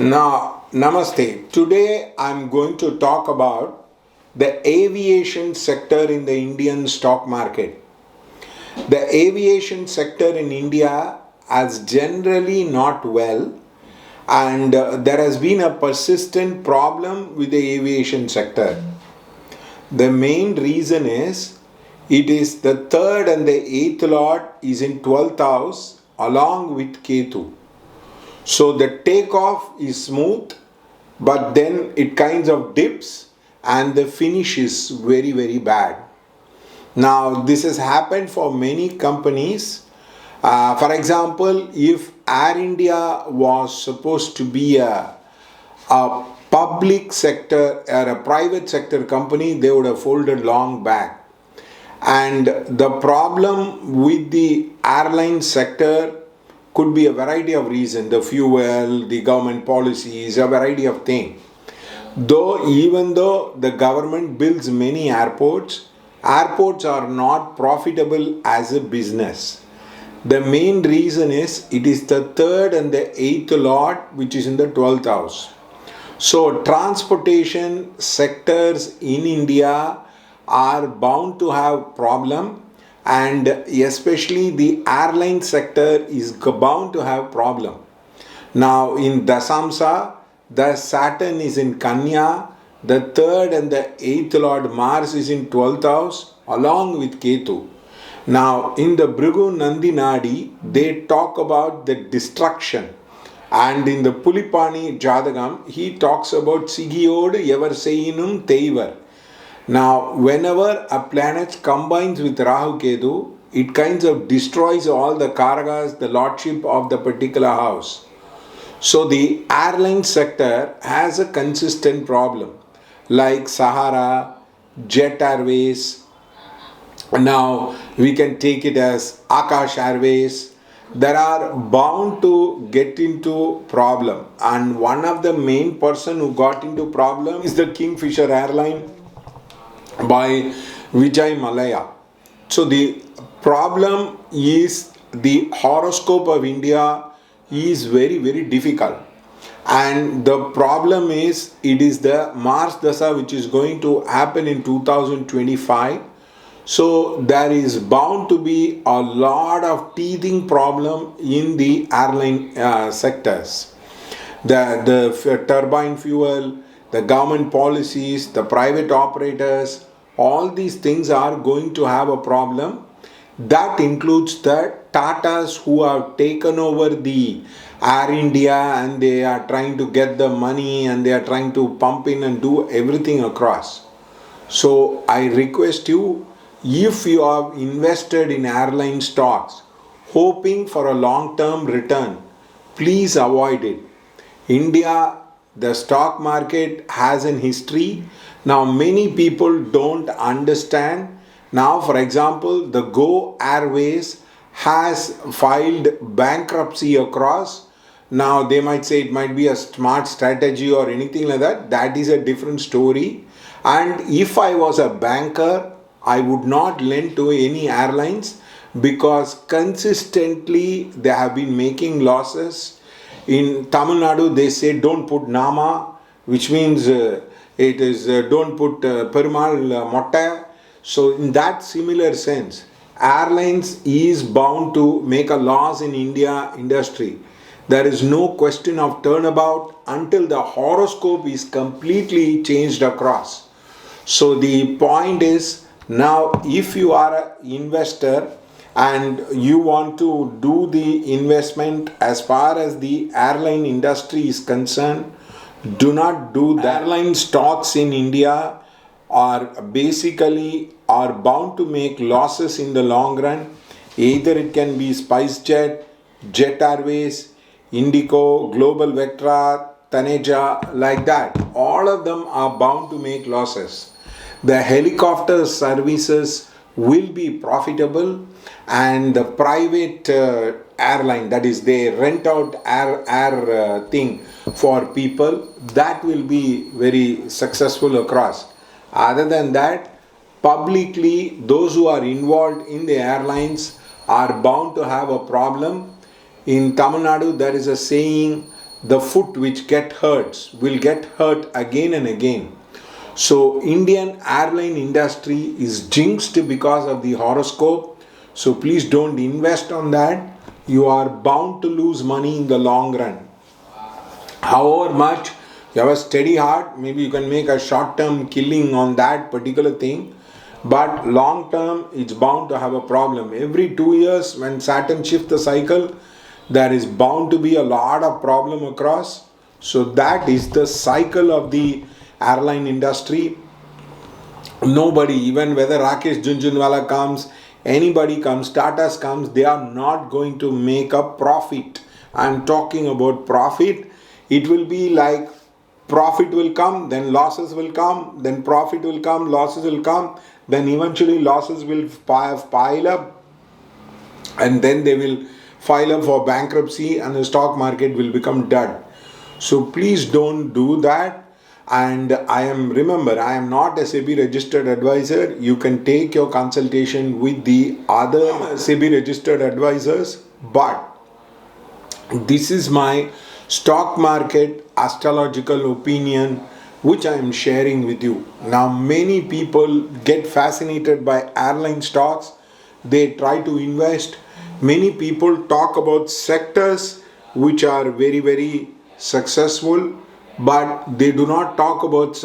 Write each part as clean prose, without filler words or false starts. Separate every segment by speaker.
Speaker 1: Now, namaste. Today I'm going to talk about the aviation sector in the Indian stock market. The aviation sector in India has generally not well, and there has been a persistent problem with the aviation sector. The main reason is it is the third and the eighth lord is in 12th house along with Ketu. So the takeoff is smooth, but then it kinds of dips and the finish is very bad. Now this has happened for many companies. For example, if Air India was supposed to be a public sector or a private sector company, they would have folded long back. And the problem with the airline sector could be a variety of reasons, the fuel, the government policies, a variety of things. Even though the government builds many airports, airports are not profitable as a business. The main reason is it is the third and the eighth lord which is in the 12th house. So transportation sectors in India are bound to have problem, and especially the airline sector is bound to have problem. Now in Dasamsa, the Saturn is in Kanya, the third and the eighth lord Mars is in 12th house along with Ketu. Now in the Bhrigu Nandi Nadi, they talk about the destruction, and in the Pulipani Jadagam, he talks about Sigiyod Ever Seinum Teivar. Now, whenever a planet combines with Rahu Ketu, it kinds of destroys all the karagas, the lordship of the particular house. So the airline sector has a consistent problem, like Sahara, Jet Airways. Now we can take it as Akash Airways. There are bound to get into problem, and one of the main person who got into problem is the Kingfisher airline by Vijay Malaya. So the problem is the horoscope of India is very difficult, and the problem is it is the Mars Dasa which is going to happen in 2025. So there is bound to be a lot of teething problem in the airline sectors. The turbine fuel, the government policies, the private operators, all these things are going to have a problem. That includes the Tatas who have taken over the Air India, and they are trying to get the money and they are trying to pump in and do everything across. So I request you, if you have invested in airline stocks hoping for a long-term return, please avoid it. India, the stock market has an history. Now many people don't understand. Now for example, the Go Airways has filed bankruptcy across. Now they might say it might be a smart strategy or anything like that. That is a different story. And if I was a banker, I would not lend to any airlines because consistently they have been making losses. In Tamil Nadu, they say don't put Nama, which means it is don't put Perumal Motta. So in that similar sense, airlines is bound to make a loss in India industry. There is no question of turnabout until the horoscope is completely changed across. So the point is, now if you are an investor and you want to do the investment as far as the airline industry is concerned, do not do that. Airline stocks in India are bound to make losses in the long run. Either it can be SpiceJet, Jet Airways, Indigo, Global Vectra, Taneja, like that. All of them are bound to make losses. The helicopter services will be profitable, and the private airline, that is they rent out air thing for people, that will be very successful across. Other than that, publicly those who are involved in the airlines are bound to have a problem. In Tamil Nadu there is a saying, the foot which get hurts will get hurt again and again. So Indian airline industry is jinxed because of the horoscope. So please don't invest on that. You are bound to lose money in the long run. However much you have a steady heart, maybe you can make a short-term killing on that particular thing. But long term, it's bound to have a problem. Every 2 years, when Saturn shifts the cycle, there is bound to be a lot of problem across. So that is the cycle of the airline industry. Nobody, even whether Rakesh Junjunwala comes, anybody comes, Tata's comes, they are not going to make a profit. I'm talking about profit. It will be like profit will come, then losses will come, then profit will come, losses will come, then eventually losses will pile up, and then they will file up for bankruptcy and the stock market will become dead. So please don't do that. And I am not a SEBI registered advisor. You can take your consultation with the other SEBI registered advisors, but this is my stock market astrological opinion which I am sharing with you. Now many people get fascinated by airline stocks. They try to invest. Many people talk about sectors which are very, very successful, but they do not talk about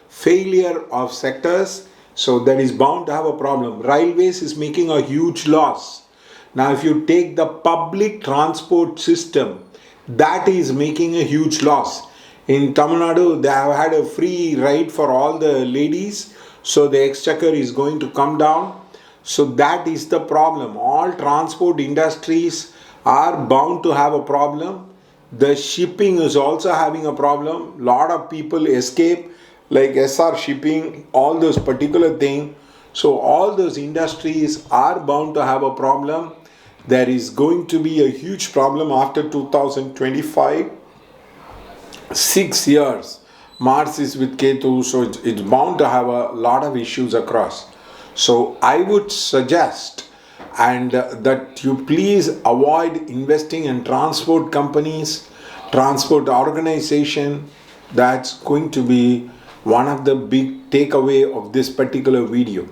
Speaker 1: failure of sectors. So that is bound to have a problem. Railways is making a huge loss. Now if you take the public transport system, that is making a huge loss. In Tamil Nadu, they have had a free ride for all the ladies, so the exchequer is going to come down. So that is the problem. All transport industries are bound to have a problem. The shipping is also having a problem. Lot of people escape, like SR shipping, all those particular things. So all those industries are bound to have a problem. There is going to be a huge problem after 2025. 6 years. Mars is with Ketu, so it's bound to have a lot of issues across. So I would suggest that you please avoid investing in transport companies, transport organization. That's going to be one of the big takeaway of this particular video.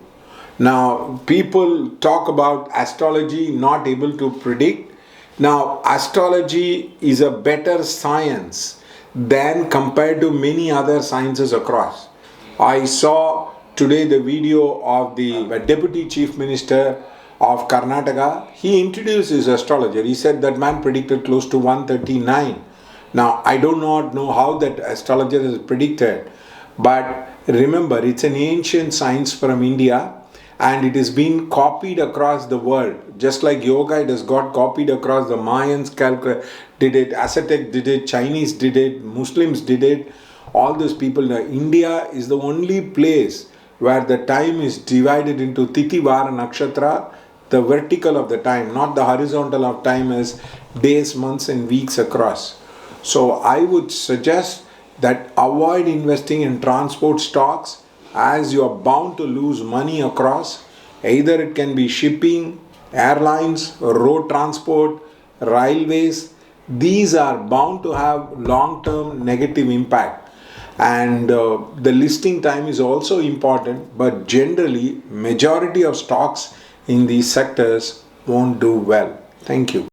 Speaker 1: Now people talk about astrology not able to predict. Now astrology is a better science than compared to many other sciences across. I saw today the video of the Deputy Chief Minister of Karnataka. He introduced his astrologer. He said that man predicted close to 139. Now I do not know how that astrologer is predicted, but remember it's an ancient science from India and it has been copied across the world. Just like yoga, it has got copied across. The Mayans did it, Aztec did it, Chinese did it, Muslims did it. All those people. Now, India is the only place where the time is divided into Tithi, Vara, Nakshatra. The vertical of the time, not the horizontal of time, is days, months and weeks across. So I would suggest that avoid investing in transport stocks, as you are bound to lose money across. Either it can be shipping, airlines, road transport, railways. These are bound to have long-term negative impact. And the listing time is also important, but generally majority of stocks in these sectors won't do well. Thank you.